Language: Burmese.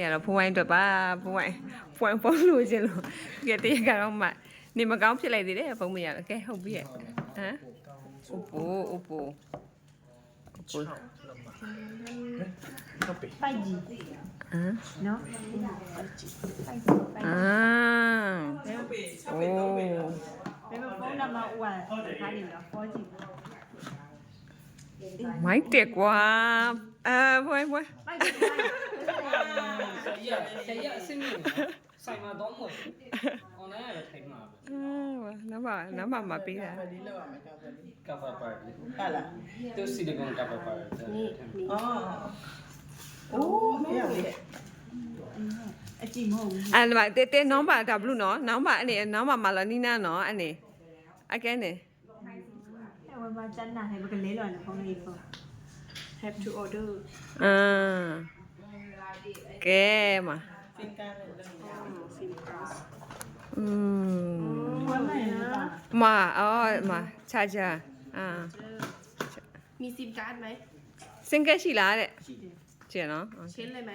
ရတော့ဖုန်းဝိုင်းအတွက်ပါဖုန်းဝိုင်းဖုန်းလို့ခြင်းလို့ကဲတရကတော့မှနေမကောင်းဖြစ်လိုက်သေးတယ်ဖုန်းမရတော့ကဲဟုတ်ပြီဟမ် Oppo 5G နော် အာโอ้ ဘယ်မှာဖုန်းနံပါတ်ဦးကထားနေတော့ 4G မိုက်တက်ကွာဖုန်း ဆရာအစင်းမျိုးဆိုင်မှာတော့မဟုတ်ဘူး။ online ရထိုင်မှာပဲ နံပါတ်မပေးတာ cover part လေ ဟုတ်လား သူစီလီကွန် cover part အော်အိုးအေးရလေ အကြည့်မဟုတ်ဘူး အဲ့ဒီမှာတဲနောင်းပါဒါဘလူးနော်နောင်းပါအဲ့နောင်းပါမလာနီနာနော်အဲ့နေအကဲနေ အဲ့ဝယ်မှာကျန်တာဟဲ့ဘကလေးလောနဲ့ဖုန်းလေးဖုန်း have to order ကဲမှာ စင်ကားနဲ့လည်း sim card ဝမ်းမယ်နော် มาชาจามีซิมการ์ดไหม ซิงเกิลရှိလားတဲ့ ရှိတယ် ကျင်နော် เช็นเลยไหม